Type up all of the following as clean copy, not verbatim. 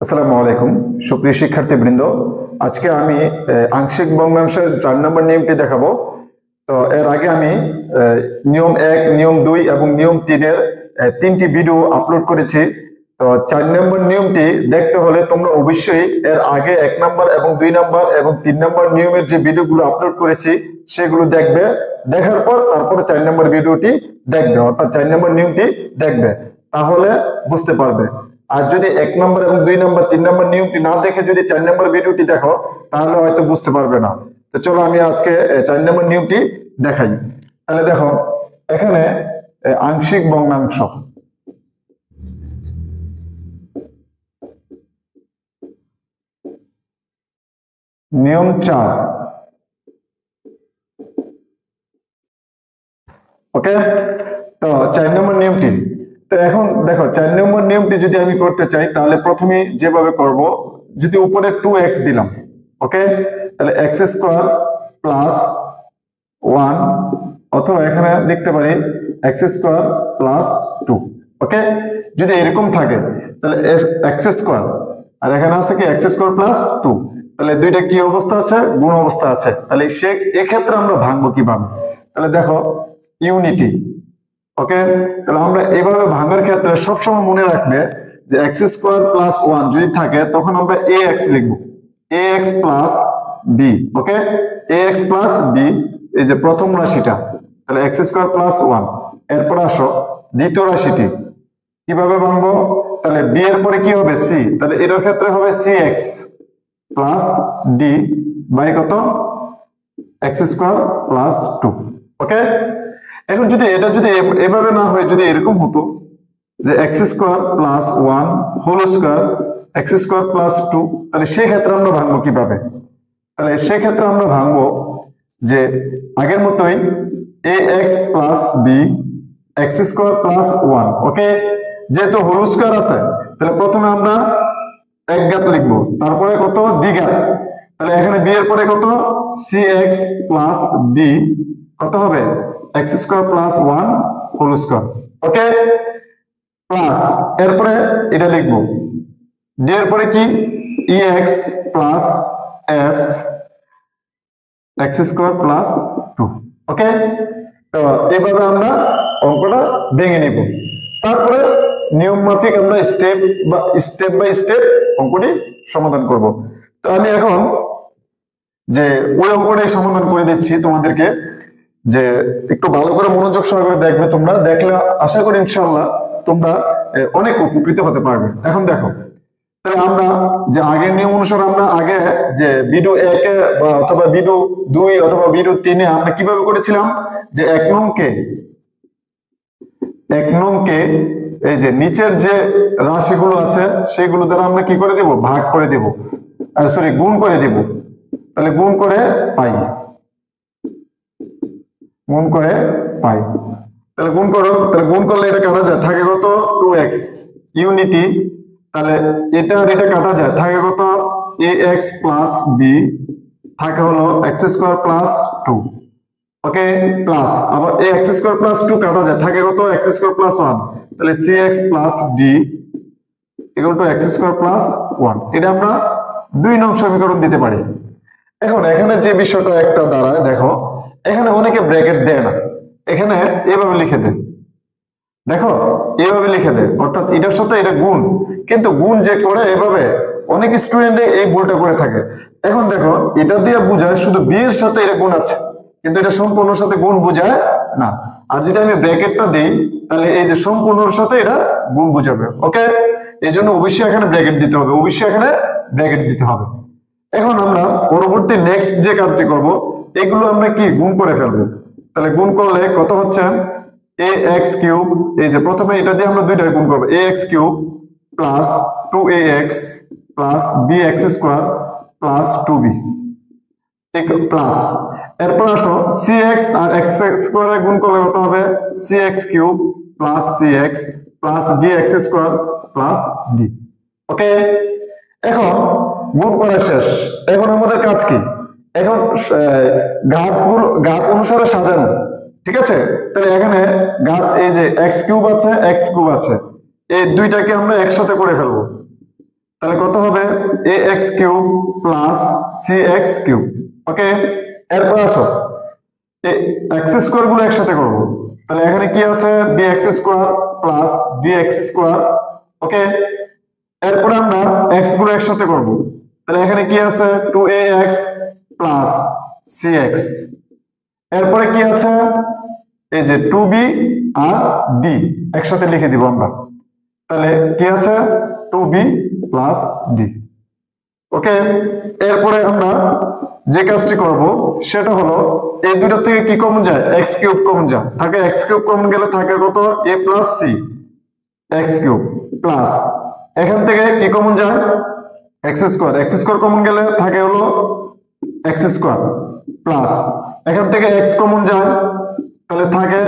আসসালামু আলাইকুম সুপ্রিয় শিক্ষার্থীবৃন্দ। আজকে আমি আংশিক ভগ্নাংশের 4 নম্বর নিয়মটি দেখাবো। তো এর আগে আমি নিয়ম 1, নিয়ম 2 এবং নিয়ম 3 এর 3টি ভিডিও আপলোড করেছি। তো 4 নম্বর নিয়মটি দেখতে হলে তোমরা অবশ্যই এর আগে 1 নম্বর এবং 2 নম্বর এবং 3 নম্বর নিয়মের যে ভিডিওগুলো আপলোড করেছি সেগুলো দেখবে। দেখার পর তারপরে 4 নম্বর ভিডিওটি দেখবে, অর্থাৎ 4 নম্বর নিয়মটি দেখবে, তাহলে বুঝতে পারবে। আর যদি 1 নম্বর এবং 2 নম্বর 3 নম্বর নিয়মটি না দেখে যদি 4 নম্বর ভিডিওটি দেখো তাহলে হয়তো বুঝতে পারবে না। তো চলো আমি আজকে 4 নম্বর নিয়মটি দেখাই। তাহলে দেখো এখানে আংশিক ভগ্নাংশ, নিয়ম 4। ওকে, তো 4 নম্বর নিয়মটি। তো এখন দেখো 4 নম্বর নিয়মটি যদি আমি করতে চাই তাহলে প্রথমে যেভাবে করব, যদি উপরে 2x দিলাম, ওকে, তাহলে x স্কয়ার প্লাস 1, অথবা এখানে লিখতে পারি x স্কয়ার প্লাস 2। ওকে, যদি এরকম থাকে তাহলে x স্কয়ার আর এখানে আছে কি x স্কয়ার প্লাস 2, তাহলে দুইটা কি অবস্থা আছে? গুণ অবস্থা আছে। তাহলে এক্ষেত্রে আমরা ভাঙবো কিভাবে? তাহলে দেখো ইউনিটি। ওকে, তাহলে আমরা এইভাবে ভাঙার ক্ষেত্রে সবসময় মনে রাখবে যে x স্কয়ার প্লাস 1 যদি থাকে তখন আমরা ax লিখবো, ax প্লাস b। ওকে, ax প্লাস b, এই যে প্রথম রাশিটা, তাহলে x স্কয়ার প্লাস 1। এরপর আসো দ্বিতীয় রাশিটি কিভাবে ভাঙবো? তাহলে b এর পরে কি হবে? c, তাহলে এটার ক্ষেত্রে হবে cx প্লাস d বাই কত? x square plus 2। ওকে, এখন যদি এটা যদি এভাবে না হয়, যদি এরকম হতো যে x square plus 1 whole square x square plus 2, তাহলে সেই ক্ষেত্রে আমরা ভাঙবো কিভাবে? তাহলে সেই ক্ষেত্রে আমরা ভাঙবো যে আগের মতোই ax plus b x square plus 1। ওকে, যেহেতু হোল স্কয়ার আছে তাহলে প্রথমে আমরা এক ঘাত লিখবো, তারপরে কত? দ্বিঘাত। তাহলে এখানে b এর পরে কত? cx প্লাস d কত হবে? x square plus 1 whole square. Okay, plus এরপরে এটা লিখবো d এর পরে কি? ex plus f x square plus 2। Okay, তো এইভাবে আমরা অঙ্কটা ভেঙে নিব। তারপরে নিয়ম মাফিক আমরা স্টেপ বাই স্টেপ অঙ্কটি সমাধান করব। তো আমি এখন যে ওই অঙ্কটাই সমাধান করে দিচ্ছি তোমাদেরকে, যে একটু ভালো করে মনোযোগ সহকারে দেখবে। তোমরা দেখলে আশা করি ইনশাআল্লাহ তোমরা অনেক উপকৃত হতে পারবে। এখন দেখো, তাহলে আমরা যে আগের নিয়ম অনুসারে আমরা আগে যে ভিডিও 1 এ অথবা ভিডিও 2 অথবা ভিডিও 3 এ আমরা কিভাবে করেছিলাম যে 1 নংকে এই যে নিচের যে রাশিগুলো আছে সেগুলো দ্বারা আমরা কি করে দেব? ভাগ করে দেব, সরি গুণ করে দেব। তাহলে গুণ করে পাই, তাহলে গুণ করো। তাহলে গুণ করলে এটা কাটা যায়, থাকে কত? 2x unity. তাহলে এটা আর এটা কাটা যায়, থাকে কত? ax প্লাস b, থাকে হলো x স্কয়ার প্লাস 2। ওকে, প্লাস আবার ax স্কয়ার প্লাস 2 কাটা যায়, থাকে কত? x square plus 1। তাহলে cx plus d equal to x square plus 1। এটা আমরা 2 নং সমীকরণ দিতে পারি। এখন এখানে যে বিষয়টা একটা দাঁড়ায়, দেখো এখানে অনেকে ব্র্যাকেট দেয় না, এখানে এভাবে লিখে দেয়। দেখো এভাবে লিখে দেয়, অর্থাৎ এটার সাথে এটা গুণ, কিন্তু গুণ যে করে এভাবে অনেক স্টুডেন্ট এই ভুলটা করে থাকে। এখন দেখো এটা দিয়ে বোঝায় শুধু b এর সাথে এটা গুণ আছে, কিন্তু এটা সম্পূর্ণর সাথে গুণ বোঝায় না। আর যদি আমি ব্র্যাকেটটা দেই তাহলে এই যে সম্পূর্ণর সাথে এটা গুণ বোঝাবে। ওকে, এই জন্য অবশ্যই এখানে ব্র্যাকেট দিতে হবে, এখন আমরা পরবর্তী নেক্সট যে কাজটি করব, এগুলো আমরা কি গুণ করে ফেলবো। তাহলে গুণ করলে কত হচ্ছে? ax কিউব, এই যে প্রথমে এটা দিয়ে আমরা দুইটা গুণ করব, ax cube plus 2ax plus bx square plus 2b plus, এরপর আসো cx আর x স্কয়ারে গুণ করলে কত হবে? cx cube plus cx plus dx square plus d। ওকে, এখন গুণ করা শেষ। এখন আমাদের কাজ কি? এখন ঘাত অনুসারে সাজানো, ঠিক আছে? তাহলে এখানে ঘাত এই যে x কিউব আছে, এই দুইটাকে আমরা একসাথে করে ফেলবো। তাহলে কত হবে ax cube plus cx cube. Okay, এরপর আসো এক্স স্কোয়ার গুলো একসাথে করব। তাহলে এখানে কি আছে bx square plus dx square. Okay, এরপরে আমরা x গুলো একসাথে করব। তাহলে এখানে কি আছে 2ax প্লাস cx। এরপরে কি আছে এই যে 2b আর d একসাথে লিখে দিব আমরা। তাহলে কি আছে 2b প্লাস d। ওকে, এরপরে আমরা যে কাজটি করব সেটা হলো এই দুটো থেকে কি কমন যায় x কিউব কমন যায়, থাকে x কিউব কমন গেলে থাকে কত a plus c x cube plus এখান থেকে কি কমন যায় x স্কোয়ার কমন গেলে থাকে হলো x স্কোয়ার প্লাস এখান থেকে x কমন যায় তাহলে থাকে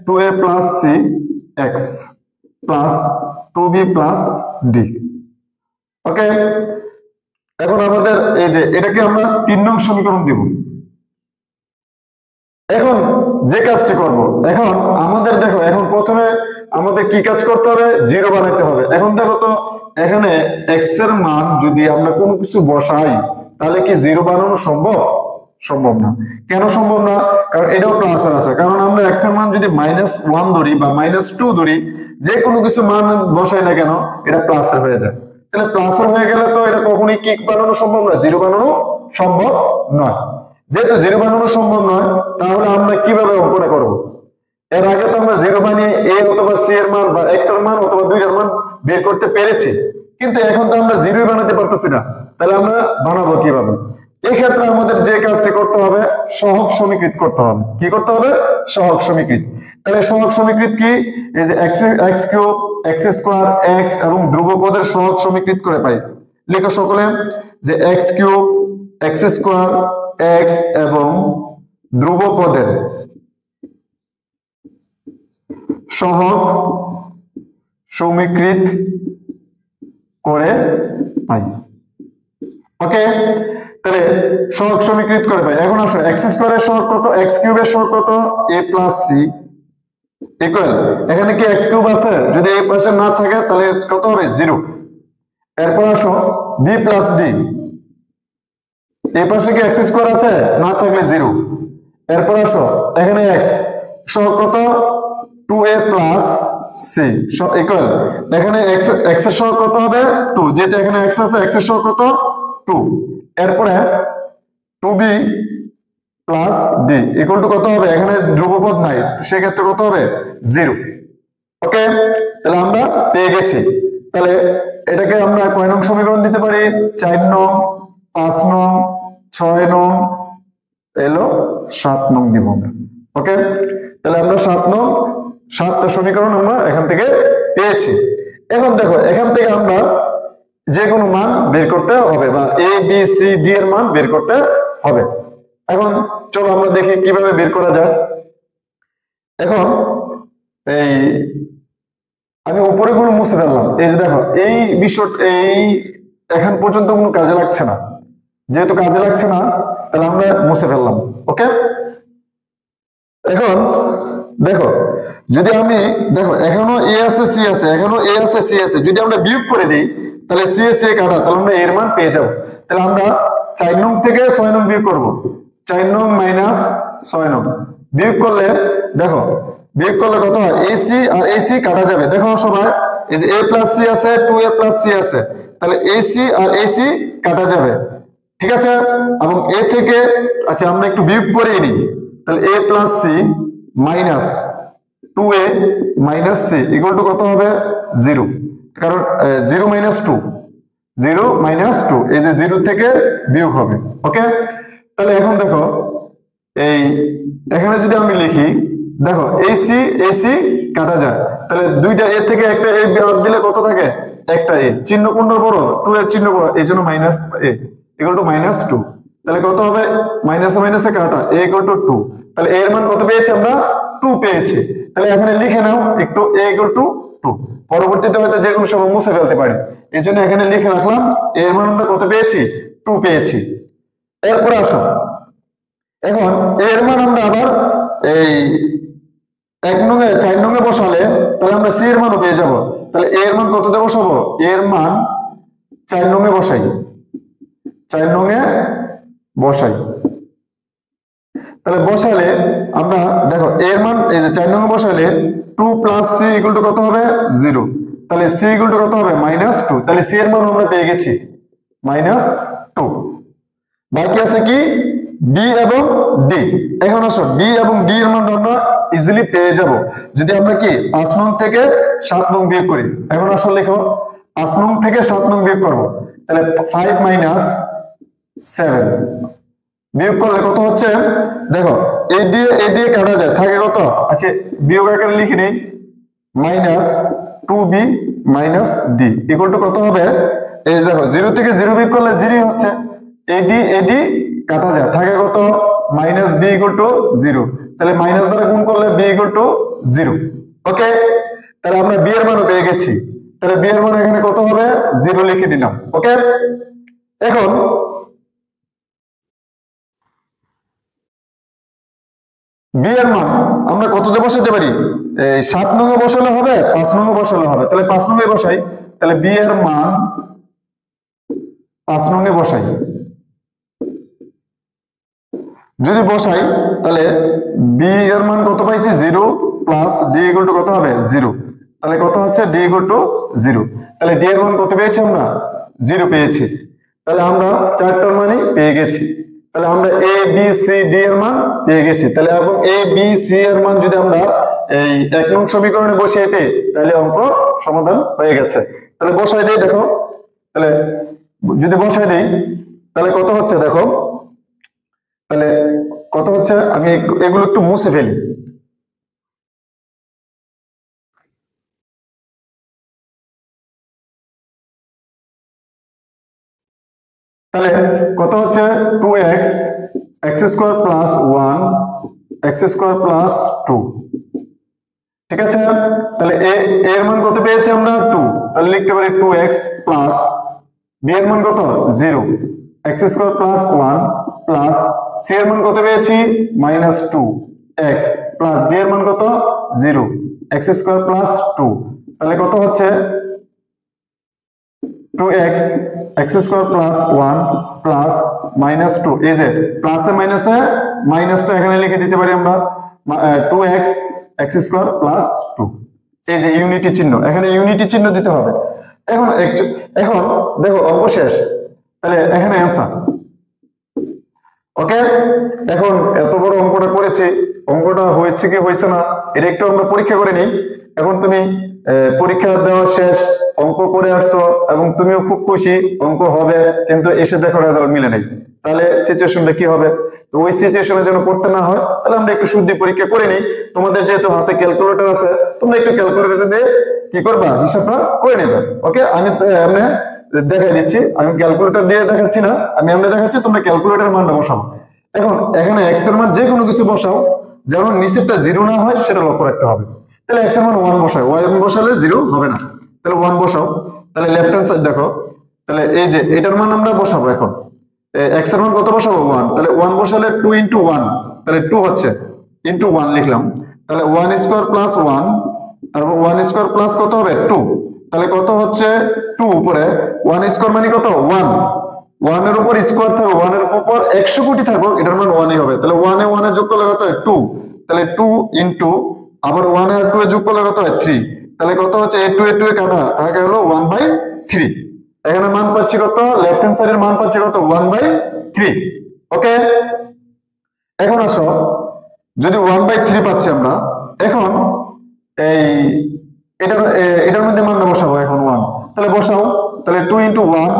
2a plus c x plus 2b plus d। ওকে, এখন আমাদের এই যে এটাকে আমরা 3 নং সমীকরণ দিব। এখন যে কাজটি করব, এখন আমাদের দেখো এখন প্রথমে আমাদের কি কাজ করতে হবে জিরো বানাইতে হবে। এখন দেখো তো এখানে x এর মান যদি আমরা কোনো কিছু বসাই তাহলে কি জিরো বানানো সম্ভব? সম্ভব না। কেন সম্ভব না? কারণ এটাও প্লাস এর আছে, কারণ আমরা x এর মান যদি -1 ধরি বা -2 ধরি, যে কোনো কিছু মান বসাই না কেন এটা প্লাস এর হয়ে যায়। তাহলে প্লাস এর হয়ে গেলে তো এটা কখনোই কি বানানো সম্ভব না, জিরো বানানো সম্ভব নয়। যেহেতু জিরো বানানো সম্ভব নয় তাহলে আমরা কিভাবে অঙ্কটা করব? এর আগে তো আমরা জিরো বানিয়ে a অথবা c এর মান বা একটার মান অথবা দুইটার মান বের করতে পেরেছি, কিন্তু এখন তো আমরা জিরোই বানাতে পারতেছি না। তাহলে আমরা বানাবো কিভাবে? এই ক্ষেত্রে আমাদের যে কাজটি করতে হবে সহগ সমীকৃত করতে হবে। কি করতে হবে? সহগ সমীকৃত। তাহলে সহগ সমীকৃত কি? এই যে x cube x square x এবং ধ্রুবপদের সহগ সমীকৃত করে পাই। লেখো সকলে যে x cube x square x এবং ধ্রুবপদের সহগ সমীকৃত করে পাই। ওকে, তাহলে সহগ সমীকৃত করে পাই। এখন আসো x স্কয়ারের সহগ কত, x কিউবের সহগ কত a প্লাস c ইকুয়াল, এখানে কি x কিউব আছে, যদি এই পাশে না থাকে তাহলে কত হবে 0। এরপর আসো b প্লাস d, এই পাশে কি x স্কয়ার আছে, না থাকলে 0। এরপর আসো এখানে x সহগ কত 2a প্লাস c ইকুয়াল, এখানে x এর সহগ কত হবে 2, যেটা এখানে x আছে x এর সহগ কত 2। এরপরে 2b plus d equal to কত হবে, এখানে ধ্রুবপদ নাই সেক্ষেত্রে কত হবে 0। ওকে, তাহলে আমরা পেয়ে গেছি। তাহলে এটাকে আমরা কয় নং সমীকরণ দিতে পারি? 4 নং, 5 নং, 6 নং, এলো 7 নং দিব আমরা। ওকে, তাহলে আমরা 7টা সমীকরণ আমরা এখান থেকে পেয়েছি। এখন দেখো এখান থেকে আমরা যে কোনো মান বের করতে হবে বা a b c d এর মান বের করতে হবে। এখন চলো আমরা দেখি কিভাবে বের করা যায়। এখন এই আমি উপরে গুলো মুছে ফেললাম। এই যে দেখো এই বিষয় এই এখন পর্যন্ত কোনো কাজে লাগছে না, যেহেতু কাজে লাগছে না তাহলে আমরা মুছে ফেললাম। ওকে, এখন দেখো যদি আমি দেখো এখনো a আছে c আছে, এখনো a আছে c আছে, যদি আমরা বিয়োগ করে দিই তাহলে c এ c কাটা, তাহলে আমরা এর মান পেয়ে যাব। তাহলে আমরা 4 নং থেকে 6 নং বিয়োগ করব। 4 নং মাইনাস 6 নং বিয়োগ করলে দেখো বিয়োগ করলে কত হয়, ac আর ac কাটা যাবে। দেখো সবাই এই যে a প্লাস c আছে, 2a প্লাস c আছে, তাহলে ac আর ac কাটা যাবে। ঠিক আছে, এবং a থেকে আচ্ছা আমরা একটু বিয়োগ করে নিই। তাহলে a plus c minus 2a minus c equal to কত হবে 0, কারণ 0 মাইনাস 2 0 মাইনাস 2 এই যে 0 থেকে বিয়োগ হবে। ওকে, তাহলে এখন দেখো এই এখানে যদি আমি লিখি দেখো ac ac কাটা যায়, তাহলে দুইটা a থেকে একটা a বাদ দিলে কত থাকে, একটা a, চিহ্ন কোনটা বড় 2 এর চিহ্ন বড়, এই জন্য minus a equal to minus 2। তাহলে কত হবে মাইনাসে মাইনাসে কাটা a ইকুয়াল টু 2, তাহলে a এর মান কত পেয়েছি আমরা 2 পেয়েছি। তাহলে এখানে লিখে নাও একটু a ইকুয়াল টু 2, পরবর্তীতে হয়তো যে কোনো সময় মুছে ফেলতে পারি, এই জন্য এখানে লিখে রাখলাম a এর মান আমরা কত পেয়েছি 2 পেয়েছি। এরপর আসো এখন a এর মান আমরা আবার এই 1 নং এ 4 নং এ বসালে তাহলে আমরা c এর মানও পেয়ে যাব। তাহলে a এর মান কততে বসাবো, a এর মান 4 নং এ বসাই, 4 নং এ বসাই। তাহলে বসালে আমরা দেখো এর মান এই যে 4 নং এ বসালে 2 প্লাস সি ইকুয়াল টু কত হবে 0। তাহলে সি ইকুয়াল টু কত হবে -2। তাহলে সি এর মান আমরা পেয়ে গেছি -2। বাকি আছে কি বি এবং ডি। এখন আসো বি এবং ডি এর মান আমরা ইজিলি পেয়ে যাব যদি আমরা কি 5 নং থেকে 7 নং বিয়োগ করি। এখন আসো লিখো 5 নং থেকে 7 নং বিয়োগ করব। তাহলে 5 - 7 বিয়োগ করলে কত হচ্ছে দেখো এ দিয়ে কাটা যায় থাকে কত, আচ্ছা বিয়োগ আকারে লিখে নেই -2b - d ইকুয়াল টু কত হবে এই দেখো 0 থেকে 0 বিয়োগ করলে 0 হচ্ছে, এডি কাটা যায় থাকে কত -b = 0। তাহলে মাইনাস দ্বারা গুণ করলে b = 0। ওকে, তাহলে আমরা b এর মানও পেয়ে গেছি। তাহলে b এর মান এখানে কত হবে 0 লিখে দিলাম। ওকে, এখন b এর মান আমরা কততে বসাতে পারি, 7 নং এ বসালে হবে 5 নং এ বসালে হবে। তাহলে 5 নং এ বসাই। তাহলে b এর মান 5 নং এ বসাই। যদি বসাই তাহলে b এর মান কত পাইছি 0 প্লাস d ইকুয়াল টু কত হবে 0। তাহলে কত হচ্ছে d ইকুয়াল টু 0। তাহলে d এর মান কত পেয়েছি আমরা 0 পেয়েছি। তাহলে আমরা চারটার মানই পেয়ে গেছি। তাহলে আমরা a b c d এর মান পেয়ে গেছি। তাহলে এবং a b c এর মান যদি আমরা এই 1 নং সমীকরণে বসিয়ে দিই তাহলে অঙ্ক সমাধান হয়ে গেছে। তাহলে বসাই দেই দেখো, তাহলে যদি বসাই দেই তাহলে কত হচ্ছে দেখো, তাহলে কত হচ্ছে আমি এগুলো একটু মুছে ফেলি। তাহলে কত হচ্ছে 2x x² + 1 x² + 2। ঠিক আছে, তাহলে এর মান কত পেয়েছি আমরা 2। তাহলে লিখতে পারি 2x প্লাস b এর মান কত 0 x² + 1 প্লাস c এর মান কত পেয়েছি -2x প্লাস d এর মান কত 0 x² + 2। তাহলে কত হচ্ছে 2x x² + 1 প্লাস -2। এই যে প্লাসে মাইনাসে মাইনাসটা এখানে লিখে দিতে পারি আমরা 2x x² + 2। এই যে ইউনিটি চিহ্ন, এখানে ইউনিটি চিহ্ন দিতে হবে। এখন দেখো অঙ্ক শেষ। তাহলে এখানে অ্যান্সার। ওকে, এখন এত বড় অঙ্কটা করেছি, অঙ্কটা হয়েছে কি হয়েছে না এটা একটু আমরা পরীক্ষা করে নিই। এখন তুমি পরীক্ষা দেওয়া শেষ, অঙ্ক করে আসছো এবং তুমিও খুব খুশি অঙ্ক হবে, কিন্তু এসে দেখো রেজাল্ট মিলে নাই, তাহলে সিচুয়েশনটা কি হবে? তো ওই সিচুয়েশনের জন্য পড়তে না হয় তাহলে আমরা একটু শুদ্ধি পরীক্ষা করে নিই। তোমাদের যেহেতু হাতে ক্যালকুলেটর আছে তোমরা একটু ক্যালকুলেটর দিয়ে কি করবা হিসাবটা করে নেবে। ওকে, আমি এমনি দেখাই দিচ্ছি, আমি ক্যালকুলেটর দিয়ে দেখাচ্ছি না, আমি এমনি দেখাচ্ছি, তোমরা ক্যালকুলেটরের মানটা বসাবো। এখন এখানে এক্স এর মান যে কোনো কিছু বসাও, যেন নিচেরটা 0 না হয় সেটা লক্ষ্য রাখতে হবে। তাহলে এক্স এর মান 1 বসাও, y বসালে 0 হবে না। তাহলে 1 বসাও। তাহলে লেফট হ্যান্ড সাইড দেখো, তাহলে এই যে এটার মান আমরা বসাবো। এখন এক্স এর মান কত বসাবো 1। তাহলে 1 বসালে 2 × 1, তাহলে 2 হচ্ছে ইনটু 1 লিখলাম। তাহলে 1² + 1, তারপর 1² প্লাস কত হবে 2। তাহলে কত হচ্ছে 2 উপরে 1² মানে কত 1, 1 এর উপর স্কয়ার থাকবে, 1 এর উপর 100 কোটি থাকবে, এটার মান 1ই হবে। তাহলে 1 এ 1 এ যোগ করলে কত হয় 2। তাহলে 2 * আবার 1 আর 2 এ যোগ করলে কত হয় 3। তাহলে কত হচ্ছে 2 এ 2 এ কাটা তাহলে হলো 1/3। এখানে মান পাচ্ছি কত, লেফট হ্যান্ড সাইডের মান পাচ্ছি কত 1/3। ওকে, এখন আসো যদি 1/3 পাচ্ছি আমরা, এখন এই এটার মধ্যে মানটা বসাবো এখন 1। তাহলে বসাও। তাহলে 2 × 1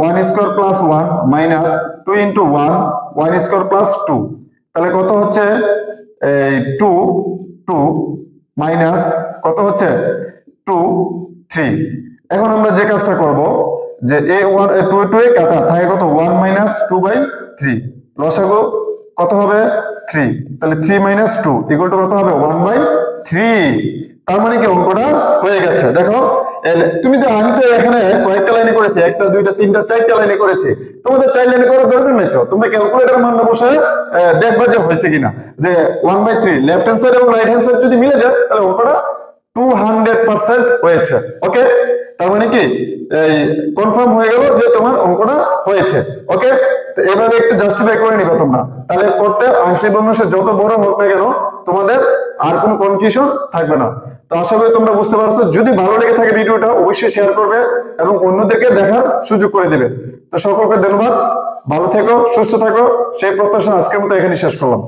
1² + 1 মাইনাস 2 × 1 1² + 2। তাহলে কত হচ্ছে এই 2 মাইনাস কত হচ্ছে 2 3। এখন আমরা যে কাজটা করব যে a1 2 2 এ কাটা থাকে কত 1 - 2/3, লসাগু কত হবে 3। তাহলে 3 - 2 = কত হবে 1/3। তার মানে কি অঙ্কটা হয়ে গেছে। দেখো তুমি তো, আমি তো এখানে কয়েকটা লাইনে করেছি, একটা দুইটা তিনটা চারটা লাইনে করেছি, তোমাদের 4 লাইনে করার দরকার নাই। তো তোমরা ক্যালকুলেটর মানটা বসায় দেখবা যে হয়েছে কিনা, যে 1/3 লেফট হ্যান্ড সাইড এবং রাইট হ্যান্ড সাইড যদি মিলে যায় তাহলে অঙ্কটা 200% হয়েছে। ওকে, তার মানে কি এই কনফার্ম হয়ে গেল যে তোমার অঙ্কটা হয়েছে। ওকে, তো এভাবে একটু জাস্টিফাই করে নিবে তোমরা, তাহলে করতে আংশিক ভগ্নাংশ যত বড় হোক না কেন তোমাদের আর কোনো কনফিউশন থাকবে না। তো আশা করি তোমরা বুঝতে পারছো। যদি ভালো লেগে থাকে ভিডিওটা অবশ্যই শেয়ার করবে এবং অন্যদেরকে দেখার সুযোগ করে দিবে। তো সকলকে ধন্যবাদ, ভালো থেকো, সুস্থ থাকো, সেই প্রত্যাশা আজকের মতো এখানে শেষ করলাম।